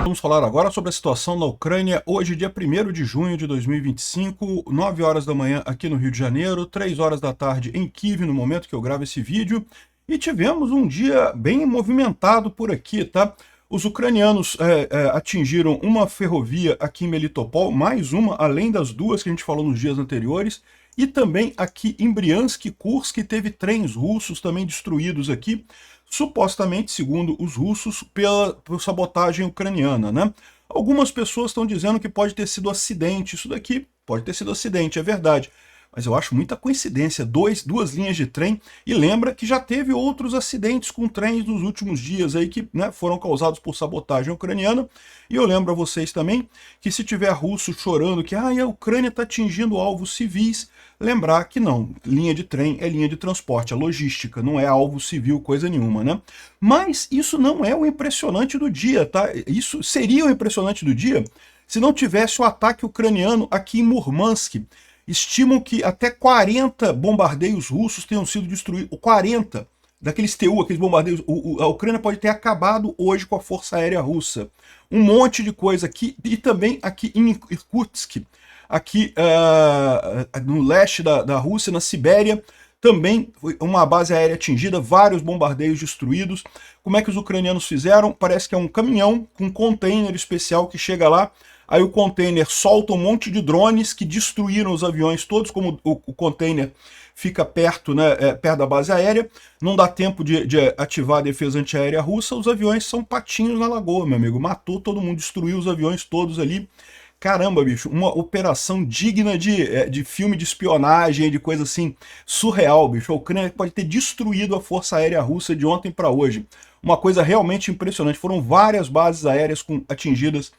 Vamos falar agora sobre a situação na Ucrânia, hoje dia 1º de junho de 2025, 9 horas da manhã aqui no Rio de Janeiro, 3 horas da tarde em Kiev, no momento que eu gravo esse vídeo, e tivemos um dia bem movimentado por aqui, tá? Os ucranianos atingiram uma ferrovia aqui em Melitopol, mais uma, além das duas que a gente falou nos dias anteriores, e também aqui em Briansk e Kursk teve trens russos também destruídos aqui, supostamente, segundo os russos, por sabotagem ucraniana, né? Algumas pessoas estão dizendo que pode ter sido acidente, isso daqui pode ter sido acidente, é verdade. Mas eu acho muita coincidência, duas linhas de trem, e lembra que já teve outros acidentes com trens nos últimos dias aí que, né, foram causados por sabotagem ucraniana, e eu lembro a vocês também que se tiver russo chorando que a Ucrânia está atingindo alvos civis, lembrar que não, linha de trem é linha de transporte, é logística, não é alvo civil, coisa nenhuma, né? Mas isso não é o impressionante do dia, tá? Isso seria o impressionante do dia se não tivesse o ataque ucraniano aqui em Murmansk. Estimam que até 40 bombardeios russos tenham sido destruídos, 40 daqueles TU, aqueles bombardeios. A Ucrânia pode ter acabado hoje com a Força Aérea Russa. Um monte de coisa aqui, e também aqui em Irkutsk, aqui no leste da Rússia, na Sibéria, também foi uma base aérea atingida, vários bombardeios destruídos. Como é que os ucranianos fizeram? Parece que é um caminhão com um container especial que chega lá. Aí o container solta um monte de drones que destruíram os aviões todos, como o container fica perto, né, perto da base aérea, não dá tempo de ativar a defesa antiaérea russa, os aviões são patinhos na lagoa, meu amigo. Matou todo mundo, destruiu os aviões todos ali. Caramba, bicho, uma operação digna de filme de espionagem, de coisa assim, surreal, bicho. A Ucrânia pode ter destruído a Força Aérea Russa de ontem para hoje. Uma coisa realmente impressionante. Foram várias bases aéreas atingidas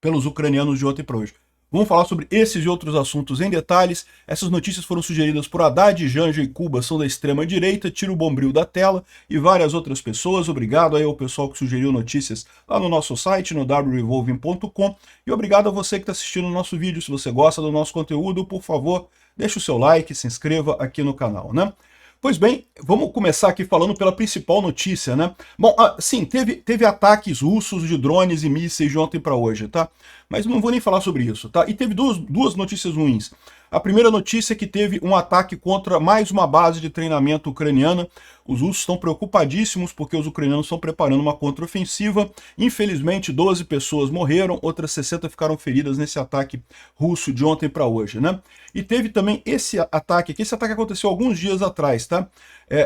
pelos ucranianos de ontem para hoje. Vamos falar sobre esses e outros assuntos em detalhes. Essas notícias foram sugeridas por Haddad, Janja e Cuba, são da extrema-direita, tira o bombril da tela, e várias outras pessoas. Obrigado aí ao pessoal que sugeriu notícias lá no nosso site, no wrevolving.com, e obrigado a você que está assistindo o nosso vídeo. Se você gosta do nosso conteúdo, por favor, deixe o seu like, se inscreva aqui no canal, né? Pois bem, vamos começar aqui falando pela principal notícia, né? Bom, sim, teve ataques russos de drones e mísseis de ontem para hoje, tá? Mas não vou nem falar sobre isso, tá? E teve duas notícias ruins. A primeira notícia é que teve um ataque contra mais uma base de treinamento ucraniana. Os russos estão preocupadíssimos porque os ucranianos estão preparando uma contraofensiva. Infelizmente, 12 pessoas morreram, outras 60 ficaram feridas nesse ataque russo de ontem para hoje, né? E teve também esse ataque aqui. Esse ataque aconteceu alguns dias atrás, tá?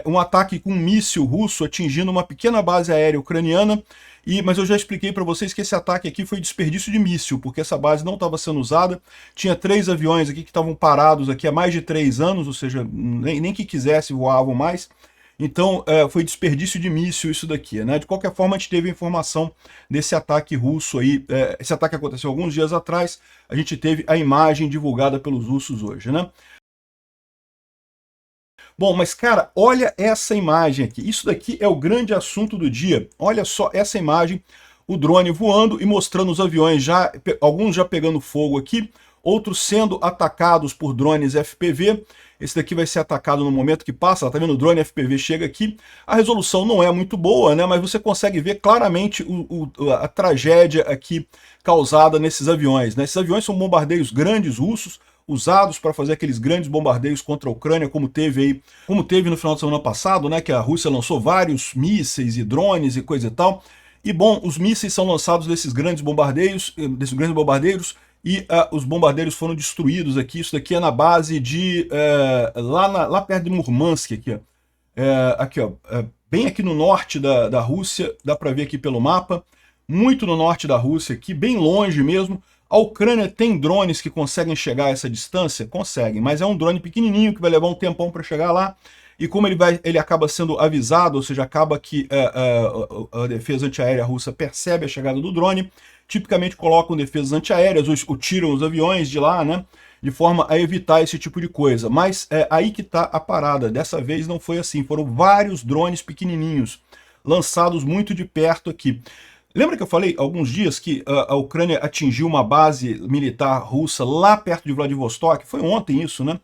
Um ataque com um míssil russo atingindo uma pequena base aérea ucraniana. Mas eu já expliquei para vocês que esse ataque aqui foi desperdício de míssil, porque essa base não estava sendo usada. Tinha 3 aviões aqui que estavam parados aqui há mais de 3 anos, ou seja, nem que quisesse voavam mais. Então foi desperdício de míssil isso daqui, né? De qualquer forma, a gente teve a informação desse ataque russo aí. Esse ataque aconteceu alguns dias atrás, a gente teve a imagem divulgada pelos russos hoje, né? Bom, mas cara, olha essa imagem aqui. Isso daqui é o grande assunto do dia. Olha só essa imagem, o drone voando e mostrando os aviões, alguns já pegando fogo aqui, outros sendo atacados por drones FPV. Esse daqui vai ser atacado no momento que passa, tá vendo? O drone FPV chega aqui. A resolução não é muito boa, né? Mas você consegue ver claramente a tragédia aqui causada nesses aviões, né? Esses aviões são bombardeios grandes russos, usados para fazer aqueles grandes bombardeios contra a Ucrânia, como teve no final de semana passado, né, que a Rússia lançou vários mísseis e drones e coisa e tal. E bom, os mísseis são lançados desses grandes bombardeiros, e os bombardeiros foram destruídos aqui. Isso daqui é na base de lá perto de Murmansk aqui, ó. Bem aqui no norte da Rússia, dá para ver aqui pelo mapa, muito no norte da Rússia aqui, bem longe mesmo. A Ucrânia tem drones que conseguem chegar a essa distância? Conseguem, mas é um drone pequenininho que vai levar um tempão para chegar lá. E como ele acaba sendo avisado, ou seja, acaba que a defesa antiaérea russa percebe a chegada do drone, tipicamente colocam defesas antiaéreas ou tiram os aviões de lá, né? De forma a evitar esse tipo de coisa. Mas aí que está a parada. Dessa vez não foi assim. Foram vários drones pequenininhos, lançados muito de perto aqui. Lembra que eu falei há alguns dias que a Ucrânia atingiu uma base militar russa lá perto de Vladivostok? Foi ontem isso, né?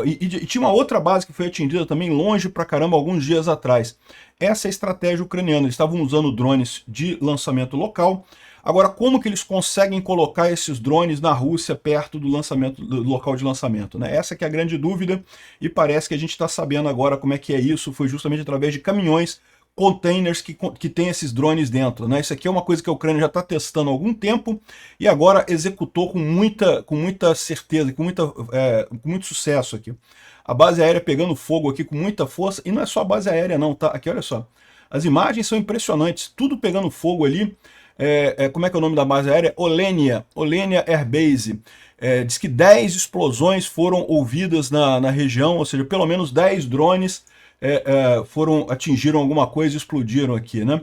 E tinha uma outra base que foi atingida também longe pra caramba alguns dias atrás. Essa é a estratégia ucraniana. Eles estavam usando drones de lançamento local. Agora, como que eles conseguem colocar esses drones na Rússia perto do lançamento, do local de lançamento, né? Essa que é a grande dúvida, e parece que a gente está sabendo agora como é que é isso. Foi justamente através de caminhões, containers que tem esses drones dentro, né? Isso aqui é uma coisa que a Ucrânia já está testando há algum tempo e agora executou com muita certeza, com muito sucesso aqui. A base aérea pegando fogo aqui com muita força, e não é só a base aérea não, tá? Aqui, olha só. As imagens são impressionantes, tudo pegando fogo ali. Como é que é o nome da base aérea? Olenia Air Base. Diz que 10 explosões foram ouvidas na região, ou seja, pelo menos 10 drones atingiram alguma coisa e explodiram aqui, né?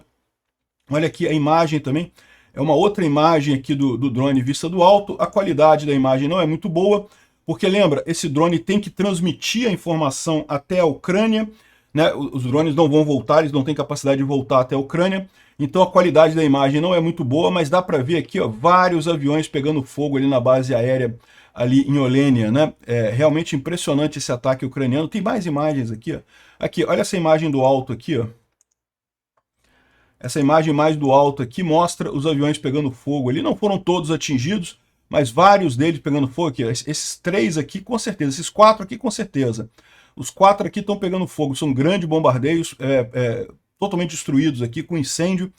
Olha aqui a imagem também, é uma outra imagem aqui do drone vista do alto. A qualidade da imagem não é muito boa, porque lembra, esse drone tem que transmitir a informação até a Ucrânia, né? Os drones não vão voltar, eles não têm capacidade de voltar até a Ucrânia, então a qualidade da imagem não é muito boa, mas dá para ver aqui, ó, vários aviões pegando fogo ali na base aérea ali em Olenia, né? É realmente impressionante esse ataque ucraniano. Tem mais imagens aqui, ó. Aqui, olha essa imagem do alto aqui, ó. Essa imagem mais do alto aqui mostra os aviões pegando fogo ali. Não foram todos atingidos, mas vários deles pegando fogo aqui. Esses 3 aqui com certeza, esses 4 aqui com certeza. Os 4 aqui estão pegando fogo, são grandes bombardeios totalmente destruídos aqui, com incêndio.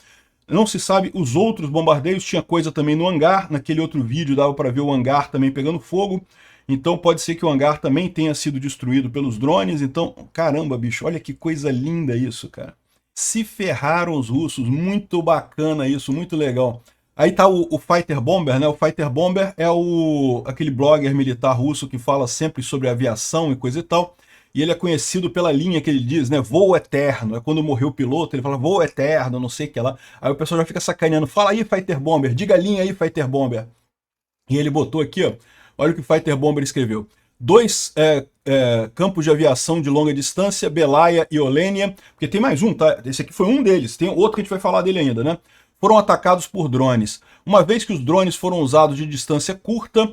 Não se sabe os outros bombardeios, tinha coisa também no hangar, naquele outro vídeo dava para ver o hangar também pegando fogo. Então pode ser que o hangar também tenha sido destruído pelos drones. Então, caramba, bicho, olha que coisa linda isso, cara. Se ferraram os russos, muito bacana isso, muito legal. Aí tá o Fighter Bomber, né? O Fighter Bomber é aquele blogger militar russo que fala sempre sobre aviação e coisa e tal. E ele é conhecido pela linha que ele diz, né? Voo eterno. É quando morreu o piloto, ele fala voo eterno, não sei o que lá. Aí o pessoal já fica sacaneando. Fala aí, Fighter Bomber, diga a linha aí, Fighter Bomber. E ele botou aqui, ó. Olha o que o Fighter Bomber escreveu. 2 campos de aviação de longa distância, Belaya e Olenia, porque tem mais um, tá? Esse aqui foi um deles, tem outro que a gente vai falar dele ainda, né? Foram atacados por drones. Uma vez que os drones foram usados de distância curta,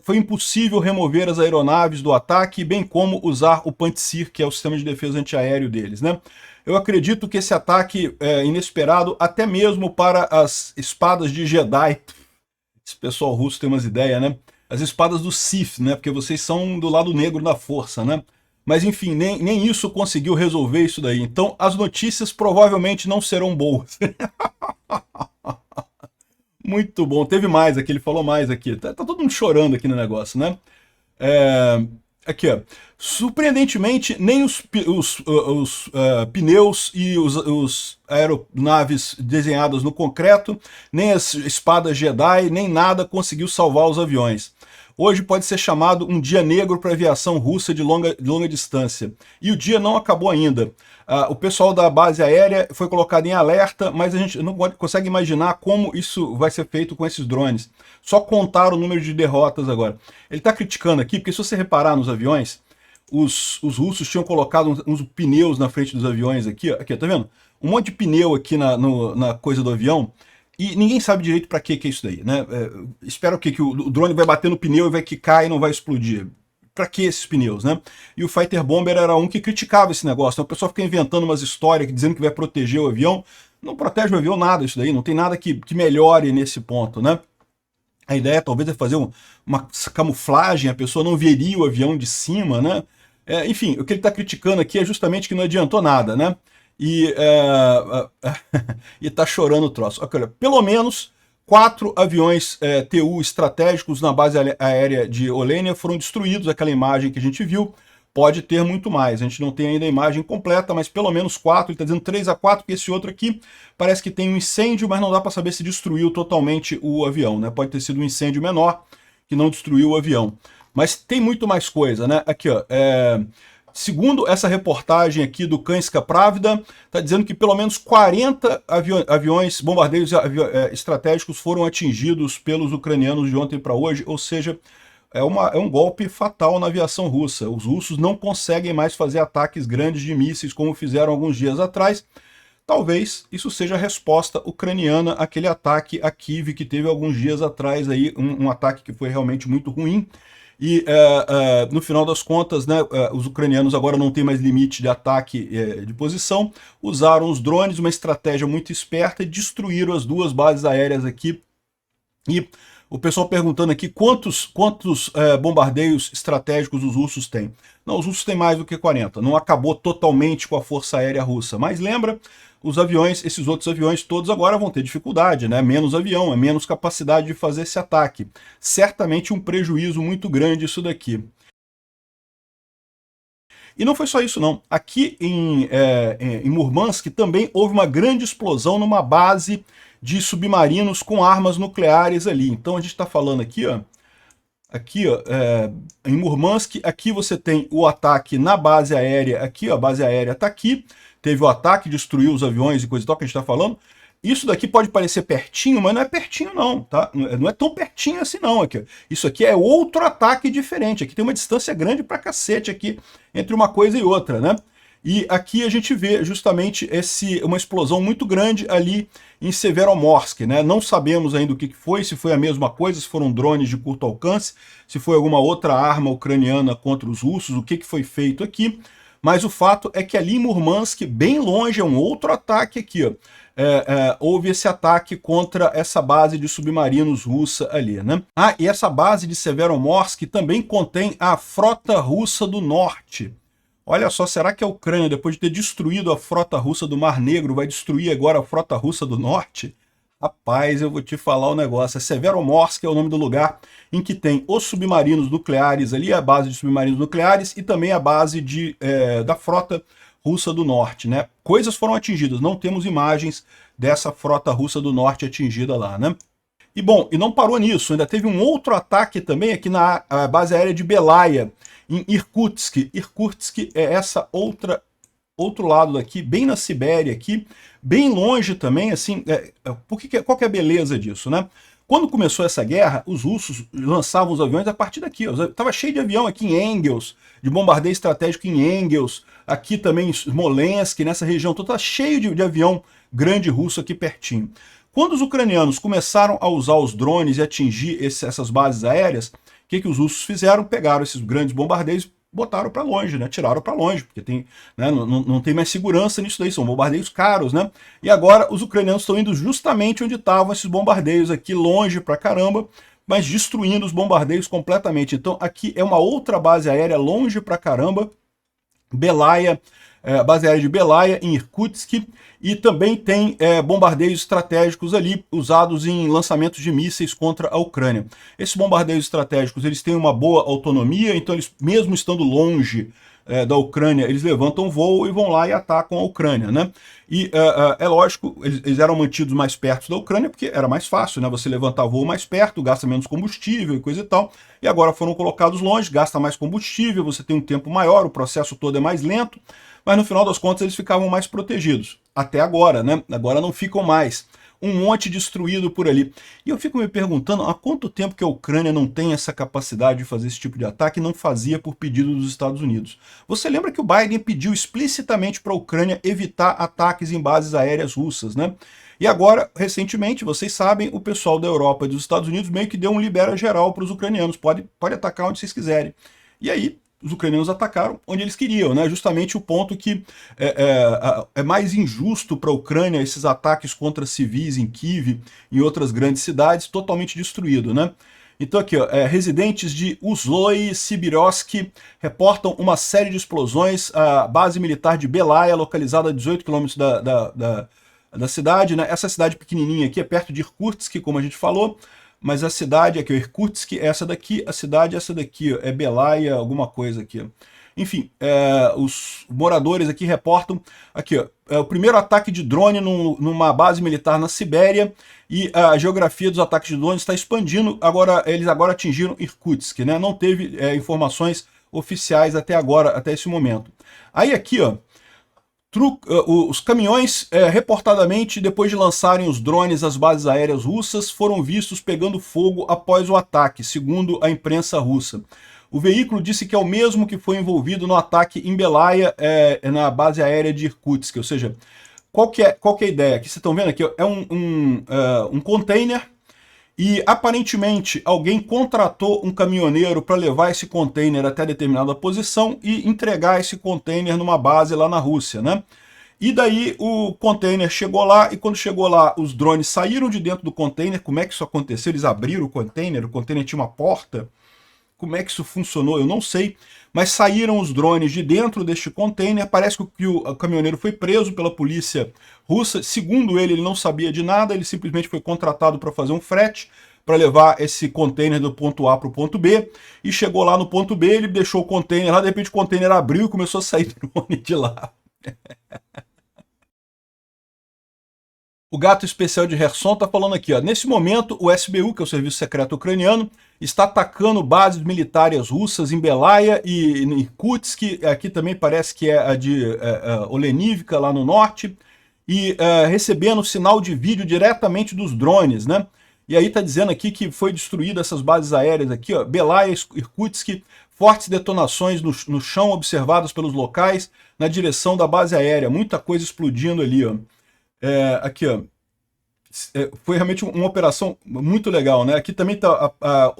foi impossível remover as aeronaves do ataque, bem como usar o Pantsir, que é o sistema de defesa antiaéreo deles, né? Eu acredito que esse ataque é inesperado, até mesmo para as espadas de Jedi. Esse pessoal russo tem umas ideias, né? As espadas do Sith, né? Porque vocês são do lado negro da força, né? Mas enfim, nem isso conseguiu resolver isso daí. Então as notícias provavelmente não serão boas. Muito bom. Teve mais aqui, ele falou mais aqui. Tá todo mundo chorando aqui no negócio, né? Aqui, ó. Surpreendentemente, nem os pneus e os aeronaves desenhadas no concreto, nem as espadas Jedi, nem nada conseguiu salvar os aviões. Hoje pode ser chamado um dia negro para a aviação russa de longa distância. E o dia não acabou ainda. O pessoal da base aérea foi colocado em alerta, mas a gente não consegue imaginar como isso vai ser feito com esses drones. Só contar o número de derrotas agora. Ele está criticando aqui, porque se você reparar nos aviões, os russos tinham colocado uns pneus na frente dos aviões aqui, ó, tá vendo? Um monte de pneu aqui na coisa do avião, e ninguém sabe direito para que é isso daí, né? Espera o quê? Que o drone vai bater no pneu e vai quicar e não vai explodir. Para que esses pneus, né? E o Fighter Bomber era um que criticava esse negócio. Então o pessoal fica inventando umas histórias dizendo que vai proteger o avião. Não protege o avião nada isso daí, não tem nada que melhore nesse ponto, né? A ideia talvez é fazer uma camuflagem, a pessoa não veria o avião de cima, né? Enfim, o que ele está criticando aqui é justamente que não adiantou nada, né? E tá chorando o troço. Olha, pelo menos 4 aviões TU estratégicos na base aérea de Olenia foram destruídos, aquela imagem que a gente viu. Pode ter muito mais, a gente não tem ainda a imagem completa, mas pelo menos 4, ele está dizendo 3 a 4, porque esse outro aqui parece que tem um incêndio, mas não dá para saber se destruiu totalmente o avião, né? Pode ter sido um incêndio menor que não destruiu o avião. Mas tem muito mais coisa, né? Aqui, ó, segundo essa reportagem aqui do Kanska Pravda, está dizendo que pelo menos 40 aviões, bombardeiros estratégicos foram atingidos pelos ucranianos de ontem para hoje, ou seja, é um golpe fatal na aviação russa. Os russos não conseguem mais fazer ataques grandes de mísseis como fizeram alguns dias atrás. Talvez isso seja a resposta ucraniana àquele ataque a Kiev que teve alguns dias atrás, aí, um ataque que foi realmente muito ruim. E no final das contas, né, os ucranianos agora não têm mais limite de ataque de posição, usaram os drones, uma estratégia muito esperta, e destruíram as 2 bases aéreas aqui E o pessoal perguntando aqui quantos bombardeios estratégicos os russos têm. Não, os russos têm mais do que 40. Não acabou totalmente com a Força Aérea Russa. Mas lembra, os aviões, esses outros aviões todos agora vão ter dificuldade, né? Menos avião, é menos capacidade de fazer esse ataque. Certamente um prejuízo muito grande isso daqui. E não foi só isso não. Aqui em Murmansk também houve uma grande explosão numa base de submarinos com armas nucleares ali. Então a gente está falando aqui ó, em Murmansk, aqui você tem o ataque na base aérea, aqui ó, a base aérea está aqui, teve o ataque, destruiu os aviões e coisa e tal que a gente está falando. Isso daqui pode parecer pertinho, mas não é pertinho não, tá? Não é tão pertinho assim não. Aqui. Isso aqui é outro ataque diferente. Aqui tem uma distância grande pra cacete aqui entre uma coisa e outra, né? E aqui a gente vê justamente uma explosão muito grande ali em Severomorsk, né? Não sabemos ainda o que foi, se foi a mesma coisa, se foram drones de curto alcance, se foi alguma outra arma ucraniana contra os russos, o que foi feito aqui. Mas o fato é que ali em Murmansk, bem longe, é um outro ataque aqui, ó. Houve esse ataque contra essa base de submarinos russa ali, né? Ah, e essa base de Severomorsk também contém a frota russa do norte. Olha só, será que a Ucrânia, depois de ter destruído a frota russa do Mar Negro, vai destruir agora a frota russa do norte? Rapaz, eu vou te falar um negócio. Severomorsk é o nome do lugar em que tem os submarinos nucleares ali, a base de submarinos nucleares e também a base da frota russa do norte, né? Coisas foram atingidas, não temos imagens dessa frota russa do norte atingida lá, né? E bom, e não parou nisso, ainda teve um outro ataque também aqui na base aérea de Belaya, em Irkutsk. Irkutsk é essa outro lado daqui, bem na Sibéria aqui, bem longe também, assim, qual que é a beleza disso, né? Quando começou essa guerra, os russos lançavam os aviões a partir daqui. Estava cheio de avião aqui em Engels, de bombardeio estratégico em Engels, aqui também em Smolensk, nessa região toda, tá cheio de avião grande russo aqui pertinho. Quando os ucranianos começaram a usar os drones e atingir essas bases aéreas, o que os russos fizeram? Pegaram esses grandes bombardeios, botaram para longe, né? Tiraram para longe, porque não tem mais segurança nisso daí, são bombardeios caros, né? E agora os ucranianos estão indo justamente onde estavam esses bombardeios aqui, longe pra caramba, mas destruindo os bombardeios completamente. Então aqui é uma outra base aérea, longe pra caramba, Belaya, base aérea de Belaya, em Irkutsk, e também tem bombardeios estratégicos ali, usados em lançamentos de mísseis contra a Ucrânia. Esses bombardeios estratégicos, eles têm uma boa autonomia, então eles, mesmo estando longe da Ucrânia, eles levantam voo e vão lá e atacam a Ucrânia, né? E é lógico, eles eram mantidos mais perto da Ucrânia, porque era mais fácil, né? Você levantar voo mais perto, gasta menos combustível e coisa e tal, e agora foram colocados longe, gasta mais combustível, você tem um tempo maior, o processo todo é mais lento, mas no final das contas eles ficavam mais protegidos. Até agora, né? Agora não ficam mais. Um monte destruído por ali. E eu fico me perguntando há quanto tempo que a Ucrânia não tem essa capacidade de fazer esse tipo de ataque e não fazia por pedido dos Estados Unidos. Você lembra que o Biden pediu explicitamente para a Ucrânia evitar ataques em bases aéreas russas, né? E agora, recentemente, vocês sabem, o pessoal da Europa e dos Estados Unidos meio que deu um libera geral para os ucranianos. Pode atacar onde vocês quiserem. E aí, os ucranianos atacaram onde eles queriam, né? Justamente o ponto que é mais injusto para a Ucrânia esses ataques contra civis em Kiev e em outras grandes cidades, totalmente destruído, né? Então aqui, ó, residentes de Uzloy Sibirovsk reportam uma série de explosões. A base militar de Belaya, localizada a 18 quilômetros da cidade, né? Essa cidade pequenininha aqui é perto de Irkutsk, como a gente falou, mas a cidade aqui, o Irkutsk, é essa daqui, a cidade é essa daqui, ó, é Belaya, alguma coisa aqui. Enfim, os moradores aqui reportam, aqui, ó, o primeiro ataque de drone numa base militar na Sibéria, e a geografia dos ataques de drone está expandindo. Eles agora atingiram Irkutsk, né? Não teve informações oficiais até agora, até esse momento. Aí aqui, ó, os caminhões, reportadamente, depois de lançarem os drones às bases aéreas russas, foram vistos pegando fogo após o ataque, segundo a imprensa russa. O veículo disse que é o mesmo que foi envolvido no ataque em Belaya, na base aérea de Irkutsk. Ou seja, qual que é a ideia? Aqui vocês estão vendo aqui, é um container, e aparentemente alguém contratou um caminhoneiro para levar esse container até determinada posição e entregar esse container numa base lá na Rússia, né? E daí o container chegou lá, e quando chegou lá, os drones saíram de dentro do container. Como é que isso aconteceu? Eles abriram o container tinha uma porta. Como é que isso funcionou? Eu não sei. Mas saíram os drones de dentro deste container. Parece que o caminhoneiro foi preso pela polícia russa. Segundo ele não sabia de nada, ele simplesmente foi contratado para fazer um frete, para levar esse container do ponto A para o ponto B, e chegou lá no ponto B, ele deixou o container lá, de repente o container abriu e começou a sair drone de lá. O gato especial de Kherson está falando aqui, ó. Nesse momento, o SBU, que é o Serviço Secreto Ucraniano, está atacando bases militares russas em Belaya e em Irkutsk, aqui também parece que é a de Olenivka, lá no norte, e recebendo sinal de vídeo diretamente dos drones, né? E aí está dizendo aqui que foi destruída essas bases aéreas aqui, ó, Belaya, Irkutsk, fortes detonações no chão observadas pelos locais na direção da base aérea, muita coisa explodindo ali, ó. Aqui, ó. Foi realmente uma operação muito legal, né? Aqui também está a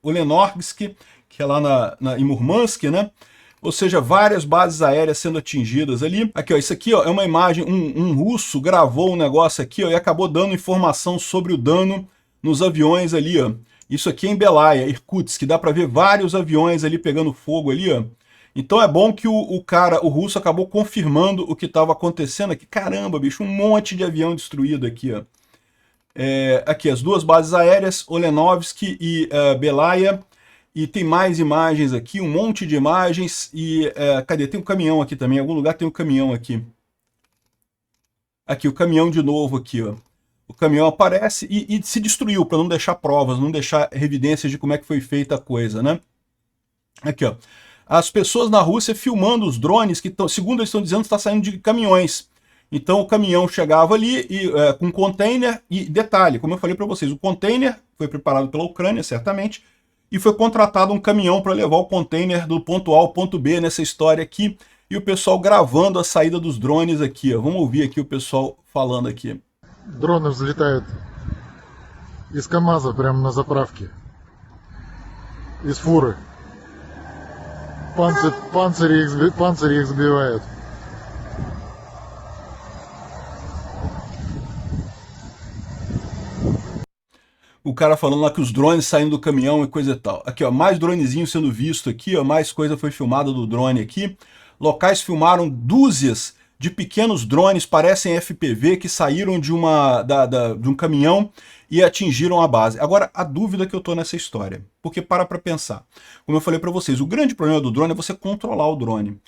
Olenorsk, que é lá em Murmansk, né? Ou seja, várias bases aéreas sendo atingidas ali. Aqui, ó, isso aqui, ó, é uma imagem, um russo gravou um negócio aqui, ó, e acabou dando informação sobre o dano nos aviões ali, ó. Isso aqui é em Belaya, Irkutsk, dá para ver vários aviões ali pegando fogo ali, ó. Então é bom que o russo acabou confirmando o que estava acontecendo aqui. Caramba, bicho, um monte de avião destruído aqui, ó. Aqui, as duas bases aéreas, Olenovsk e Belaya. E tem mais imagens aqui, um monte de imagens. E cadê? Tem um caminhão aqui também, em algum lugar tem um caminhão aqui. Aqui, o caminhão de novo aqui, ó. O caminhão aparece e se destruiu, para não deixar provas, não deixar evidências de como é que foi feita a coisa, né? Aqui, ó. As pessoas na Rússia filmando os drones que estão, segundo eles estão dizendo, está saindo de caminhões. Então o caminhão chegava ali com um container, e detalhe, como eu falei para vocês, o container foi preparado pela Ucrânia, certamente, e foi contratado um caminhão para levar o container do ponto A ao ponto B nessa história aqui, e o pessoal gravando a saída dos drones aqui, ó. Vamos ouvir aqui o pessoal falando aqui. Drones взлетают из КамАЗа прямо на заправке, из фуры. Панцири их сбивают. O cara falando lá que os drones saindo do caminhão e coisa e tal. Aqui, ó, mais dronezinho sendo visto aqui, ó, mais coisa foi filmada do drone aqui. Locais filmaram dúzias de pequenos drones, parecem FPV, que saíram de um caminhão e atingiram a base. Agora, a dúvida que eu tô nessa história, porque para pensar. Como eu falei para vocês, o grande problema do drone é você controlar o drone.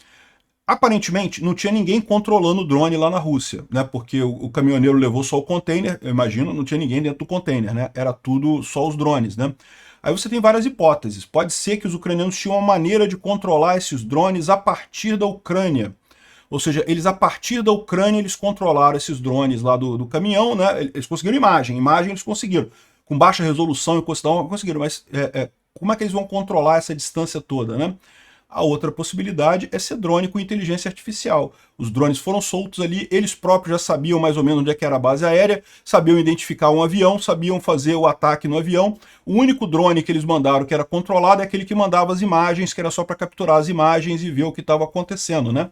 Aparentemente, não tinha ninguém controlando o drone lá na Rússia, né? Porque o caminhoneiro levou só o container, eu imagino, não tinha ninguém dentro do container, né? Era tudo só os drones, né? Aí você tem várias hipóteses. Pode ser que os ucranianos tinham uma maneira de controlar esses drones a partir da Ucrânia. Ou seja, eles a partir da Ucrânia eles controlaram esses drones lá do caminhão, né? Eles conseguiram imagem eles conseguiram. Com baixa resolução e conseguiram, mas como é que eles vão controlar essa distância toda, né? A outra possibilidade é ser drone com inteligência artificial. Os drones foram soltos ali, eles próprios já sabiam mais ou menos onde é que era a base aérea, sabiam identificar um avião, sabiam fazer o ataque no avião. O único drone que eles mandaram que era controlado é aquele que mandava as imagens, que era só para capturar as imagens e ver o que estava acontecendo, né?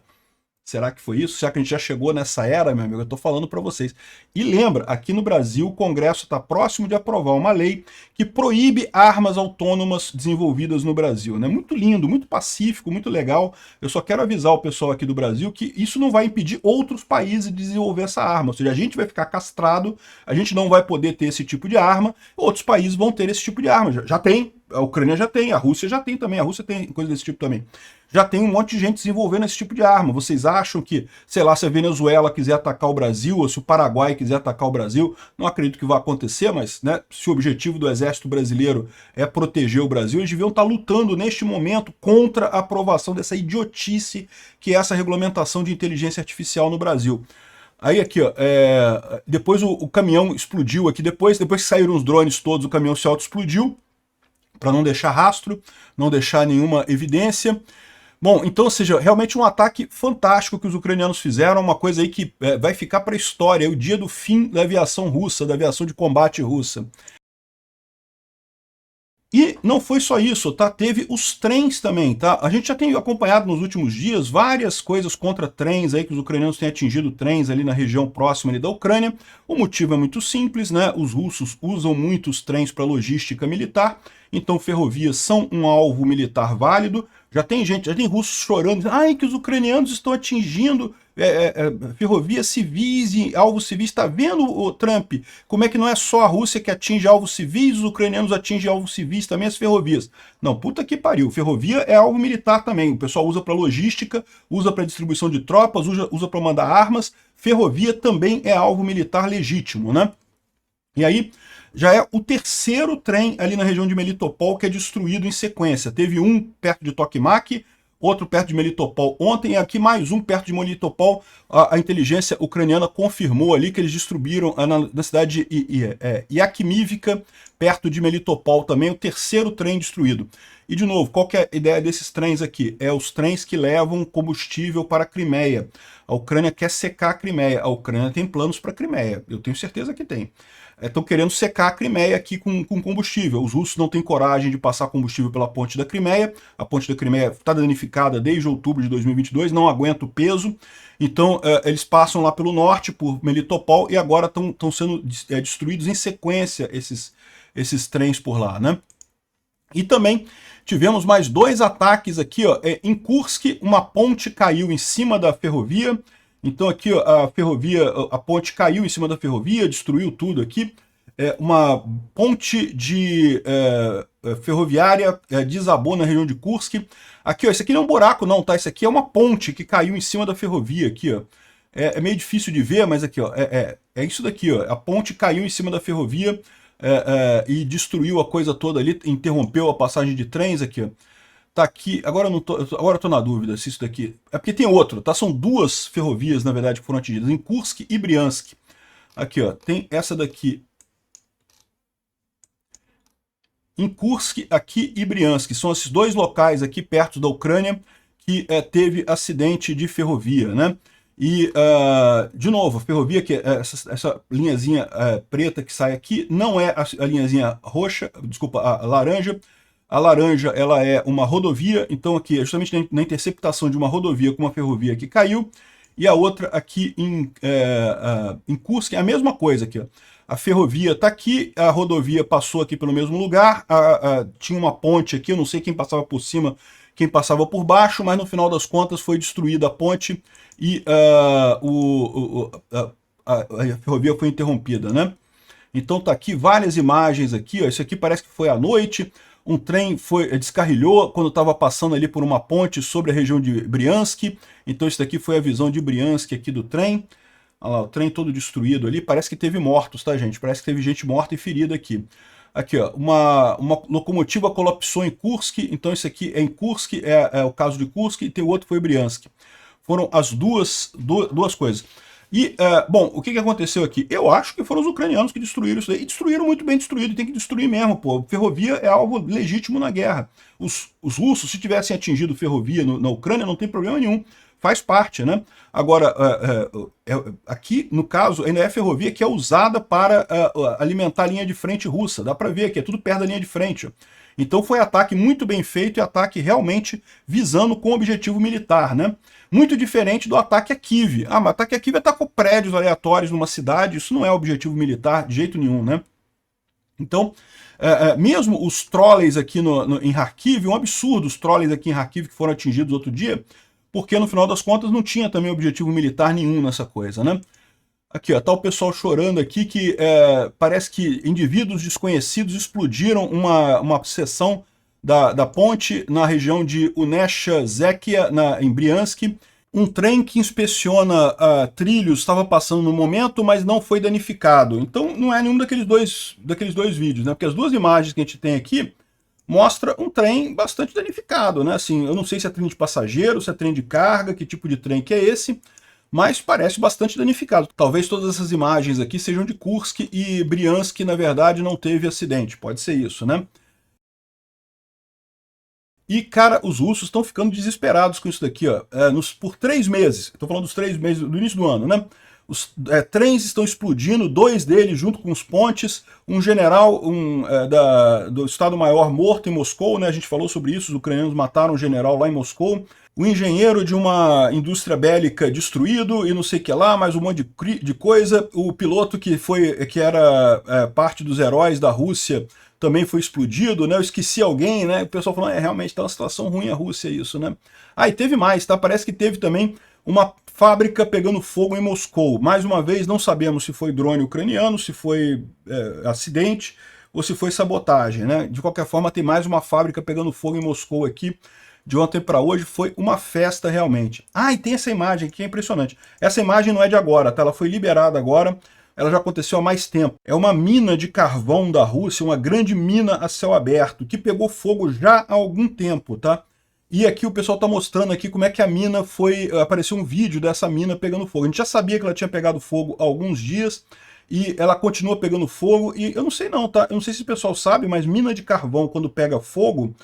Será que foi isso? Será que a gente já chegou nessa era, meu amigo? Eu estou falando para vocês. E lembra, aqui no Brasil, o Congresso está próximo de aprovar uma lei que proíbe armas autônomas desenvolvidas no Brasil, né? Muito lindo, muito pacífico, muito legal. Eu só quero avisar o pessoal aqui do Brasil que isso não vai impedir outros países de desenvolver essa arma. Ou seja, a gente vai ficar castrado, a gente não vai poder ter esse tipo de arma, outros países vão ter esse tipo de arma. Já tem, a Ucrânia já tem, a Rússia já tem também, a Rússia tem coisa desse tipo também. Já tem um monte de gente desenvolvendo esse tipo de arma. Vocês acham que, sei lá, se a Venezuela quiser atacar o Brasil, ou se o Paraguai quiser atacar o Brasil, não acredito que vai acontecer, mas né, se o objetivo do exército brasileiro é proteger o Brasil, eles deviam estar lutando neste momento contra a aprovação dessa idiotice que é essa regulamentação de inteligência artificial no Brasil. Aí aqui, ó, depois o caminhão explodiu aqui, depois que saíram os drones todos, o caminhão se auto-explodiu, para não deixar rastro, não deixar nenhuma evidência. Bom, então, ou seja, realmente um ataque fantástico que os ucranianos fizeram, uma coisa aí que vai ficar para a história, é o dia do fim da aviação russa, da aviação de combate russa. E não foi só isso, tá? Teve os trens também, tá? A gente já tem acompanhado nos últimos dias várias coisas contra trens aí, que os ucranianos têm atingido trens ali na região próxima ali da Ucrânia. O motivo é muito simples, né? Os russos usam muitos trens para logística militar, então ferrovias são um alvo militar válido. Já tem gente, já tem russos chorando, dizendo, ai, que os ucranianos estão atingindo ferrovias civis e alvos civis. Está vendo, o Trump, como é que não é só a Rússia que atinge alvos civis, os ucranianos atingem alvos civis também, as ferrovias. Não, puta que pariu, ferrovia é alvo militar também, o pessoal usa para logística, usa para distribuição de tropas, usa para mandar armas, ferrovia também é alvo militar legítimo, né? E aí, já é o terceiro trem ali na região de Melitopol que é destruído em sequência. Teve um perto de Tokmak, outro perto de Melitopol ontem, e aqui mais um perto de Melitopol. A inteligência ucraniana confirmou ali que eles destruíram na cidade de Yakimivka, perto de Melitopol também, o terceiro trem destruído. E de novo, qual que é a ideia desses trens aqui? É os trens que levam combustível para a Crimeia. A Ucrânia quer secar a Crimeia. A Ucrânia tem planos para a Crimeia, eu tenho certeza que tem. Estão querendo secar a Crimeia aqui com combustível. Os russos não têm coragem de passar combustível pela ponte da Crimeia. A ponte da Crimeia está danificada desde outubro de 2022, não aguenta o peso. Então eles passam lá pelo norte, por Melitopol, e agora estão sendo destruídos em sequência esses trens por lá, né? E também tivemos mais dois ataques aqui, ó. Em Kursk, uma ponte caiu em cima da ferrovia. Então aqui, ó, a ponte caiu em cima da ferrovia, destruiu tudo aqui. Uma ponte ferroviária desabou na região de Kursk. Aqui, ó, esse aqui não é um buraco não, tá? Esse aqui é uma ponte que caiu em cima da ferrovia aqui, ó. É meio difícil de ver, mas aqui, ó, é isso daqui, ó. A ponte caiu em cima da ferrovia e destruiu a coisa toda ali, interrompeu a passagem de trens aqui, ó. Tá aqui, agora eu tô na dúvida se isso daqui... É porque tem outro, tá? São duas ferrovias, na verdade, que foram atingidas, em Kursk e Briansk. Aqui, ó, tem essa daqui. Em Kursk, aqui e Briansk. São esses dois locais aqui perto da Ucrânia que teve acidente de ferrovia, né? E, de novo, a ferrovia, que essa linhazinha preta que sai aqui, não é a linhazinha roxa, desculpa, a laranja. A laranja, ela é uma rodovia, então aqui é justamente na interceptação de uma rodovia com uma ferrovia que caiu, e a outra aqui em Kursk é a mesma coisa aqui, ó. A ferrovia está aqui, a rodovia passou aqui pelo mesmo lugar, tinha uma ponte aqui, eu não sei quem passava por cima, quem passava por baixo, mas no final das contas foi destruída a ponte e a ferrovia foi interrompida, né? Então tá aqui várias imagens aqui, ó. Isso aqui parece que foi à noite. Um trem descarrilhou quando estava passando ali por uma ponte sobre a região de Briansk. Então isso daqui foi a visão de Briansk aqui do trem. Olha lá, o trem todo destruído ali. Parece que teve mortos, tá, gente? Parece que teve gente morta e ferida aqui. Aqui, ó, uma locomotiva colapsou em Kursk. Então isso aqui é em Kursk, é o caso de Kursk, e tem o outro que foi Briansk. Foram as duas coisas. E, bom, o que aconteceu aqui? Eu acho que foram os ucranianos que destruíram isso daí. E destruíram muito bem destruído, e tem que destruir mesmo, pô. Ferrovia é algo legítimo na guerra. Os russos, se tivessem atingido ferrovia na Ucrânia, não tem problema nenhum. Faz parte, né? Agora, aqui, no caso, ainda é ferrovia que é usada para alimentar a linha de frente russa. Dá para ver que é tudo perto da linha de frente, ó. Então foi ataque muito bem feito e ataque realmente visando com objetivo militar, né? Muito diferente do ataque a Kiev. Mas o ataque a Kiev é atacar prédios aleatórios numa cidade, isso não é objetivo militar de jeito nenhum, né? Então, mesmo os trolleys aqui em Kharkiv, um absurdo os trolleys aqui em Kharkiv que foram atingidos outro dia, porque no final das contas não tinha também objetivo militar nenhum nessa coisa, né? Aqui, ó, tá o pessoal chorando aqui que parece que indivíduos desconhecidos explodiram uma seção da ponte na região de Unesha-Zekia, em Briansk. Um trem que inspeciona trilhos estava passando no momento, mas não foi danificado. Então não é nenhum daqueles dois vídeos, né? Porque as duas imagens que a gente tem aqui mostra um trem bastante danificado, né? Assim, eu não sei se é trem de passageiro, se é trem de carga, que tipo de trem que é esse, mas parece bastante danificado. Talvez todas essas imagens aqui sejam de Kursk e Briansk, na verdade, não teve acidente. Pode ser isso, né? E, cara, os russos estão ficando desesperados com isso daqui, ó. Por 3 meses, estou falando dos 3 meses do início do ano, né? Os trens estão explodindo, 2 deles junto com os pontes, um general do Estado-Maior morto em Moscou, né? A gente falou sobre isso, os ucranianos mataram um general lá em Moscou, o engenheiro de uma indústria bélica destruído e não sei o que lá, mais um monte de coisa, o piloto que era parte dos heróis da Rússia também foi explodido, né? Eu esqueci alguém, né? O pessoal falou, realmente tá uma situação ruim a Rússia isso, né? E teve mais, tá? Parece que teve também uma fábrica pegando fogo em Moscou. Mais uma vez, não sabemos se foi drone ucraniano, se foi acidente ou se foi sabotagem, né? De qualquer forma, tem mais uma fábrica pegando fogo em Moscou aqui. De ontem para hoje foi uma festa realmente. E tem essa imagem que é impressionante. Essa imagem não é de agora, tá? Ela foi liberada agora, ela já aconteceu há mais tempo. É uma mina de carvão da Rússia, uma grande mina a céu aberto, que pegou fogo já há algum tempo, tá? E aqui o pessoal está mostrando aqui como é que a mina apareceu um vídeo dessa mina pegando fogo. A gente já sabia que ela tinha pegado fogo há alguns dias e ela continua pegando fogo. E eu não sei não, tá? Eu não sei se o pessoal sabe, mas mina de carvão quando pega fogo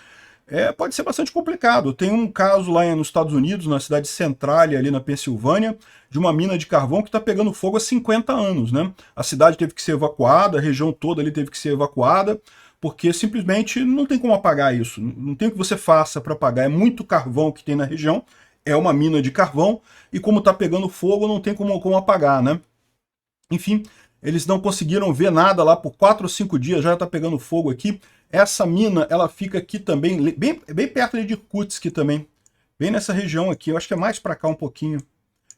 pode ser bastante complicado. Tem um caso lá nos Estados Unidos, na cidade de Centralia, ali na Pensilvânia, de uma mina de carvão que está pegando fogo há 50 anos, né? A cidade teve que ser evacuada, a região toda ali teve que ser evacuada, porque simplesmente não tem como apagar isso. Não tem o que você faça para apagar. É muito carvão que tem na região, é uma mina de carvão, e como está pegando fogo, não tem como apagar, né? Enfim, eles não conseguiram ver nada lá por 4 ou 5 dias, já está pegando fogo aqui. Essa mina, ela fica aqui também, bem perto ali de Irkutsk também, bem nessa região aqui, eu acho que é mais para cá um pouquinho.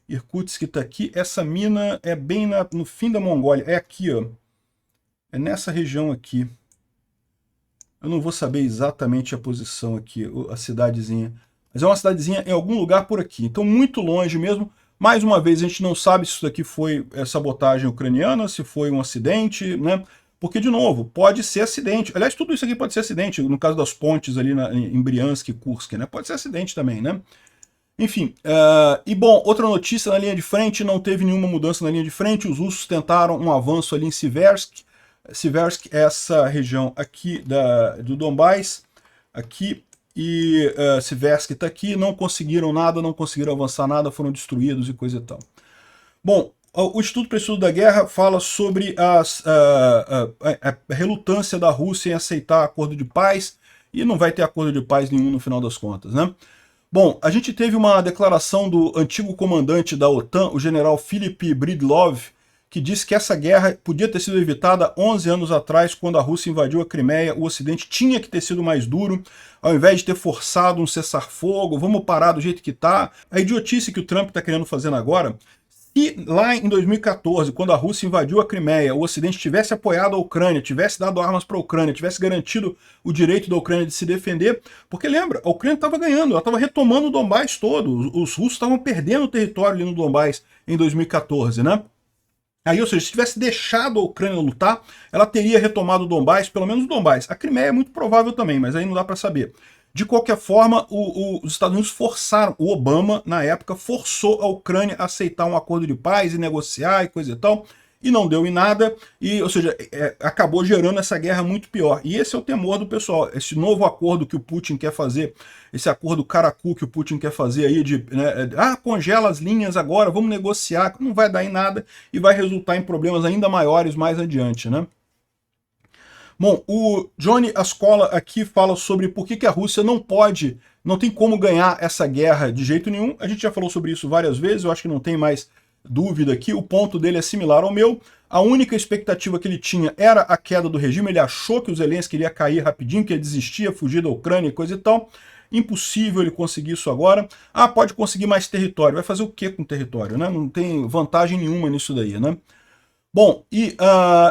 Irkutsk está aqui, essa mina é bem no fim da Mongólia, é aqui, ó. É nessa região aqui. Eu não vou saber exatamente a posição aqui, a cidadezinha. Mas é uma cidadezinha em algum lugar por aqui. Então, muito longe mesmo. Mais uma vez, a gente não sabe se isso daqui foi sabotagem ucraniana, se foi um acidente, né? Porque, de novo, pode ser acidente. Aliás, tudo isso aqui pode ser acidente. No caso das pontes ali em Briansk e Kursk, né? Pode ser acidente também, né? Enfim, e bom, outra notícia na linha de frente, não teve nenhuma mudança na linha de frente. Os russos tentaram um avanço ali em Siversk. Siversk é essa região aqui do Donbás, aqui, e Siversk está aqui, não conseguiram nada, não conseguiram avançar nada, foram destruídos e coisa e tal. Bom, o Instituto para o Estudo da Guerra fala sobre a relutância da Rússia em aceitar acordo de paz, e não vai ter acordo de paz nenhum no final das contas, né? Bom, a gente teve uma declaração do antigo comandante da OTAN, o general Philip Bridlov, que disse que essa guerra podia ter sido evitada 11 anos atrás, quando a Rússia invadiu a Crimeia. O Ocidente tinha que ter sido mais duro, ao invés de ter forçado um cessar-fogo, vamos parar do jeito que está. A idiotice que o Trump está querendo fazer agora, se lá em 2014, quando a Rússia invadiu a Crimeia, o Ocidente tivesse apoiado a Ucrânia, tivesse dado armas para a Ucrânia, tivesse garantido o direito da Ucrânia de se defender, porque lembra, a Ucrânia estava ganhando, ela estava retomando o Donbás todo, os russos estavam perdendo o território ali no Donbás em 2014, né? Aí, ou seja, se tivesse deixado a Ucrânia lutar, ela teria retomado o Donbás, pelo menos o Donbás. A Crimeia é muito provável também, mas aí não dá para saber. De qualquer forma, os Estados Unidos forçaram, o Obama, na época, forçou a Ucrânia a aceitar um acordo de paz e negociar e coisa e tal, e não deu em nada, ou seja, acabou gerando essa guerra muito pior. E esse é o temor do pessoal, esse novo acordo que o Putin quer fazer, esse acordo caracu que o Putin quer fazer aí congela as linhas agora, vamos negociar, não vai dar em nada e vai resultar em problemas ainda maiores mais adiante, né? Bom, o Johnny Ascola aqui fala sobre por que a Rússia não tem como ganhar essa guerra de jeito nenhum. A gente já falou sobre isso várias vezes, eu acho que não tem mais dúvida aqui, o ponto dele é similar ao meu. A única expectativa que ele tinha era a queda do regime, ele achou que o Zelensky iria cair rapidinho, que ia desistir, ia fugir da Ucrânia e coisa e tal. Impossível ele conseguir isso agora. Pode conseguir mais território. Vai fazer o que com território, né? Não tem vantagem nenhuma nisso daí, né? Bom, e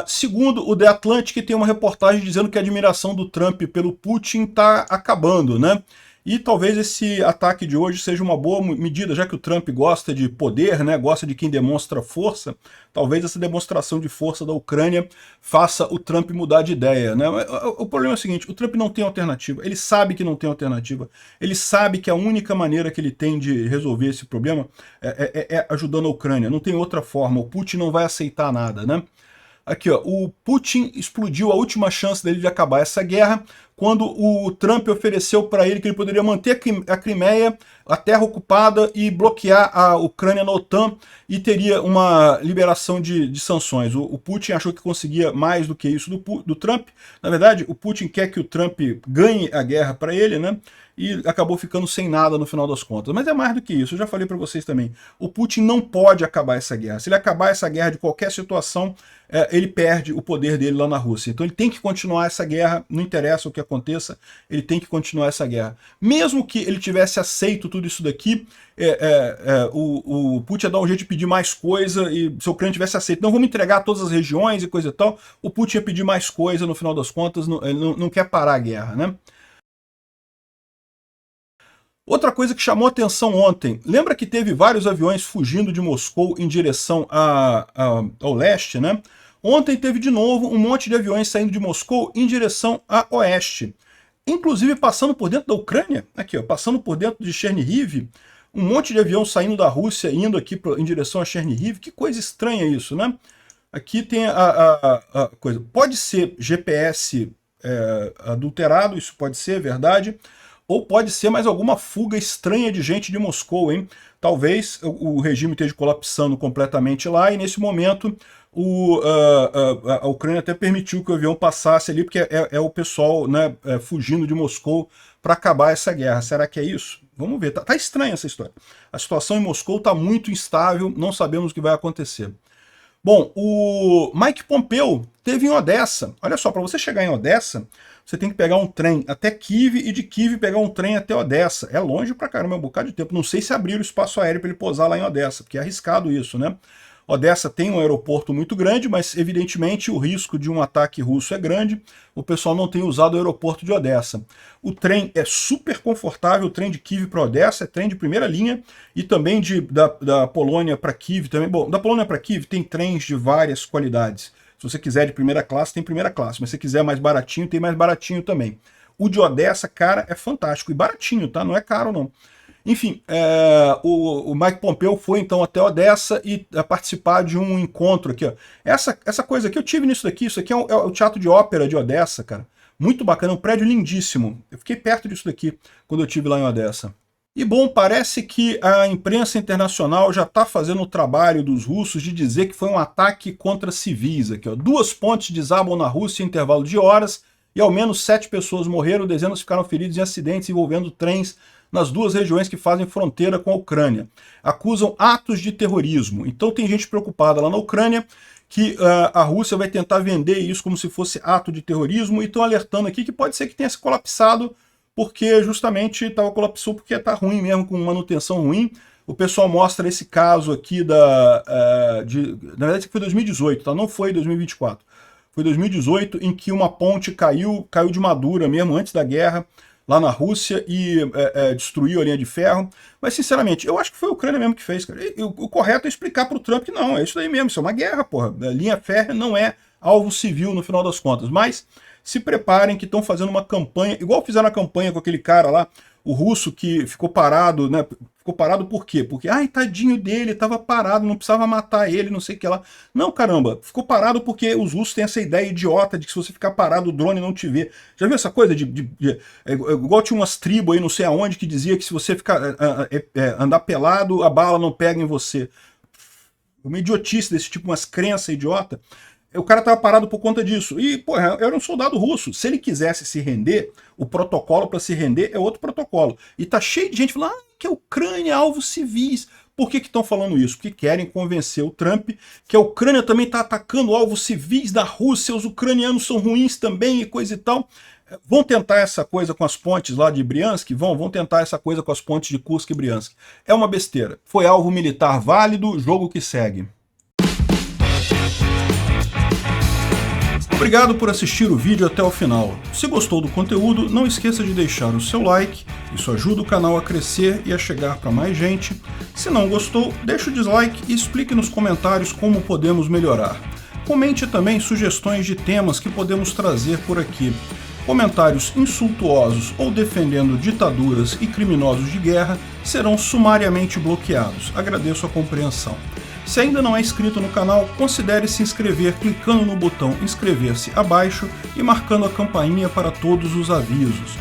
segundo o The Atlantic, tem uma reportagem dizendo que a admiração do Trump pelo Putin está acabando, né? E talvez esse ataque de hoje seja uma boa medida, já que o Trump gosta de poder, né? Gosta de quem demonstra força. Talvez essa demonstração de força da Ucrânia faça o Trump mudar de ideia, né? O problema é o seguinte, o Trump não tem alternativa, ele sabe que não tem alternativa, ele sabe que a única maneira que ele tem de resolver esse problema é ajudando a Ucrânia, não tem outra forma, o Putin não vai aceitar nada, né? Aqui, ó, o Putin explodiu a última chance dele de acabar essa guerra quando o Trump ofereceu para ele que ele poderia manter a Crimeia, a terra ocupada, e bloquear a Ucrânia na OTAN, e teria uma liberação de sanções. O Putin achou que conseguia mais do que isso do Trump. Na verdade, o Putin quer que o Trump ganhe a guerra para ele, né? E acabou ficando sem nada no final das contas. Mas é mais do que isso, eu já falei para vocês também. O Putin não pode acabar essa guerra. Se ele acabar essa guerra de qualquer situação, ele perde o poder dele lá na Rússia. Então ele tem que continuar essa guerra, não interessa o que aconteça, ele tem que continuar essa guerra. Mesmo que ele tivesse aceito tudo isso daqui, o Putin ia dar um jeito de pedir mais coisa, e se o Ucrânia tivesse aceito, não vamos entregar todas as regiões e coisa e tal, o Putin ia pedir mais coisa, no final das contas, ele não quer parar a guerra, né? Outra coisa que chamou atenção ontem, lembra que teve vários aviões fugindo de Moscou em direção ao leste, né? Ontem teve de novo um monte de aviões saindo de Moscou em direção a oeste, inclusive passando por dentro da Ucrânia, aqui ó, passando por dentro de Chernihiv, um monte de avião saindo da Rússia indo aqui em direção a Chernihiv. Que coisa estranha isso, né? Aqui tem a coisa, pode ser GPS adulterado, isso pode ser verdade, ou pode ser mais alguma fuga estranha de gente de Moscou, hein? Talvez o regime esteja colapsando completamente lá, e nesse momento a Ucrânia até permitiu que o avião passasse ali, porque é o pessoal, né, fugindo de Moscou para acabar essa guerra. Será que é isso? Vamos ver. Tá estranha essa história. A situação em Moscou está muito instável, não sabemos o que vai acontecer. Bom, o Mike Pompeo teve em Odessa. Olha só, para você chegar em Odessa, você tem que pegar um trem até Kiev, e de Kiev pegar um trem até Odessa. É longe pra caramba, é um bocado de tempo. Não sei se abriram espaço aéreo para ele pousar lá em Odessa, porque é arriscado isso, né? Odessa tem um aeroporto muito grande, mas evidentemente o risco de um ataque russo é grande. O pessoal não tem usado o aeroporto de Odessa. O trem é super confortável, o trem de Kiev para Odessa é trem de primeira linha, e também da Polônia para Kiev também. Bom, da Polônia para Kiev tem trens de várias qualidades. Se você quiser de primeira classe, tem primeira classe, mas se você quiser mais baratinho, tem mais baratinho também. O de Odessa, cara, é fantástico, e baratinho, tá? Não é caro, não. Enfim, o Mike Pompeo foi então até Odessa e participar de um encontro aqui, ó. Essa coisa aqui, eu tive nisso daqui, isso aqui é o Teatro de Ópera de Odessa, cara. Muito bacana, um prédio lindíssimo. Eu fiquei perto disso daqui quando eu estive lá em Odessa. E bom, parece que a imprensa internacional já está fazendo o trabalho dos russos de dizer que foi um ataque contra civis aqui, ó. 2 pontes desabam na Rússia em intervalo de horas, e ao menos 7 pessoas morreram, dezenas ficaram feridas em acidentes envolvendo trens nas 2 regiões que fazem fronteira com a Ucrânia. Acusam atos de terrorismo. Então tem gente preocupada lá na Ucrânia que a Rússia vai tentar vender isso como se fosse ato de terrorismo, e estão alertando aqui que pode ser que tenha se colapsado, porque justamente colapsou porque está ruim mesmo, com manutenção ruim. O pessoal mostra esse caso aqui na verdade foi 2018, tá? Não foi 2024. Foi 2018 em que uma ponte caiu de madura mesmo, antes da guerra, lá na Rússia, e destruiu a linha de ferro. Mas, sinceramente, eu acho que foi a Ucrânia mesmo que fez, cara. O correto é explicar para o Trump que não, é isso daí mesmo, isso é uma guerra, porra. A linha férrea não é alvo civil no final das contas. Mas se preparem que estão fazendo uma campanha, igual fizeram a campanha com aquele cara lá, o russo que ficou parado, né? Ficou parado por quê? Porque, ai, tadinho dele, estava parado, não precisava matar ele, não sei o que lá. Não, caramba, ficou parado porque os russos têm essa ideia idiota de que se você ficar parado, o drone não te vê. Já viu essa coisa igual tinha umas tribos aí, não sei aonde, que dizia que se você ficar, andar pelado, a bala não pega em você. Uma idiotice desse tipo, umas crenças idiota. O cara estava parado por conta disso. E, pô, era um soldado russo. Se ele quisesse se render, o protocolo para se render é outro protocolo. E tá cheio de gente falando que a Ucrânia é alvo civis. Por que estão falando isso? Porque querem convencer o Trump que a Ucrânia também está atacando alvos civis da Rússia, os ucranianos são ruins também e coisa e tal. Vão tentar essa coisa com as pontes lá de Briansk? Vão tentar essa coisa com as pontes de Kursk e Briansk. É uma besteira. Foi alvo militar válido, jogo que segue. Obrigado por assistir o vídeo até o final. Se gostou do conteúdo, não esqueça de deixar o seu like, isso ajuda o canal a crescer e a chegar para mais gente. Se não gostou, deixe o dislike e explique nos comentários como podemos melhorar. Comente também sugestões de temas que podemos trazer por aqui. Comentários insultuosos ou defendendo ditaduras e criminosos de guerra serão sumariamente bloqueados. Agradeço a compreensão. Se ainda não é inscrito no canal, considere se inscrever clicando no botão inscrever-se abaixo e marcando a campainha para todos os avisos.